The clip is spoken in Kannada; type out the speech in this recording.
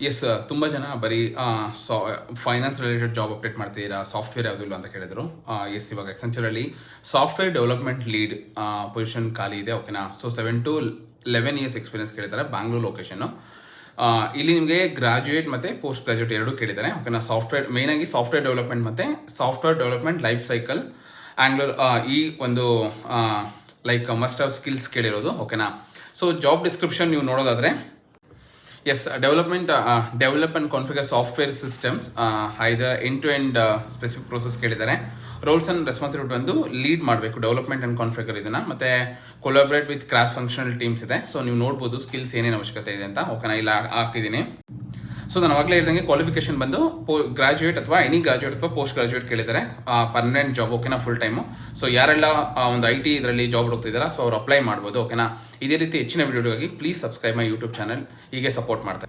ಎಸ್, ತುಂಬ ಜನ ಬರೀ ಫೈನಾನ್ಸ್ ರಿಲೇಟೆಡ್ ಜಾಬ್ ಅಪ್ಡೇಟ್ ಮಾಡ್ತಿದ್ದೀರಾ, ಸಾಫ್ಟ್ವೇರ್ ಯಾವುದಿಲ್ಲ ಅಂತ ಕೇಳಿದ್ರು. ಎಸ್, ಇವಾಗ ಎಕ್ಸೆಂಚರಲ್ಲಿ ಸಾಫ್ಟ್ವೇರ್ ಡೆವಲಪ್ಮೆಂಟ್ ಲೀಡ್ ಪೊಸಿಷನ್ ಖಾಲಿ ಇದೆ. ಓಕೆನಾ. ಸೊ 7 to 11 ಇಯರ್ಸ್ ಎಕ್ಸ್ಪೀರಿಯನ್ಸ್ ಕೇಳಿದ್ದಾರೆ, ಬ್ಯಾಂಗ್ಳೂರ್ ಲೊಕೇಶನ್ನು. ಇಲ್ಲಿ ನಿಮಗೆ ಗ್ರಾಜ್ಯುಯೇಟ್ ಮತ್ತು ಪೋಸ್ಟ್ ಗ್ರಾಜ್ಯುಯೇಟ್ ಎರಡೂ ಕೇಳಿದ್ದಾರೆ. ಓಕೆನಾ. ಮೇಯ್ನಾಗಿ ಸಾಫ್ಟ್ವೇರ್ ಡೆವಲಪ್ಮೆಂಟ್ ಮತ್ತು software development life cycle angular ಈ ಒಂದು ಮಸ್ಟ್ ಹ್ಯಾವ್ ಸ್ಕಿಲ್ಸ್ ಕೇಳಿರೋದು. ಓಕೆನಾ. ಸೊ ಜಾಬ್ ಡಿಸ್ಕ್ರಿಪ್ಷನ್ ನೀವು ನೋಡೋದಾದರೆ, yes, develop and configure software systems, either end to end specific process ಕೇಳಿದ್ದಾರೆ. ರೋಲ್ಸ್ ಆ್ಯಂಡ್ ರೆಸ್ಪಾನ್ಸಿಬಿಲಿಟಿ ಬಂದು ಲೀಡ್ ಮಾಡಬೇಕು ಡೆವಲಪ್ಮೆಂಟ್ ಆ್ಯಂಡ್ ಕಾನ್ಫಿಗರ್ ಇದನ್ನು, ಮತ್ತು collaborate with cross functional teams ಇದೆ. ಸೊ ನೀವು ನೋಡ್ಬೋದು ಸ್ಕಿಲ್ಸ್ ಏನೇನು ಅವಶ್ಯಕತೆ ಇದೆ ಅಂತ. ಓಕೆನಾ. ಇಲ್ಲ ಹಾಕಿದ್ದೀನಿ. ಸೊ ನಾನು ಅವಾಗಲೇ ಹೇಳ್ದಂಗೆ ಕ್ವಾಲಿಫಿಕೇಶನ್ ಬಂದು ಗ್ರಾಜ್ಯುಯೇಟ್ ಅಥವಾ ಎನಿ ಗ್ರಾಜ್ಯುಯೇಟ್ ಅಥವಾ ಪೋಸ್ಟ್ ಗ್ರಾಜ್ಯುಯೇಟ್ ಕೇಳಿದ್ದಾರೆ. Permanent job. ಓಕೆನಾ. Full time. ಸೊ ಯಾರೆಲ್ಲ ಒಂದು IT ಇದರಲ್ಲಿ ಜಾಬ್ ಹೋಗ್ತಿದ್ದಾರಾ, ಸೊ ಅವ್ರು ಅಪ್ಲೈ ಮಾಡ್ಬೋದು. ಓಕೆನಾ. ಇದೇ ರೀತಿ ಹೆಚ್ಚಿನ ವೀಡಿಯೋಗಾಗಿ please subscribe my YouTube channel. ಹೀಗೆ ಸಪೋರ್ಟ್ ಮಾಡ್ತಾರೆ.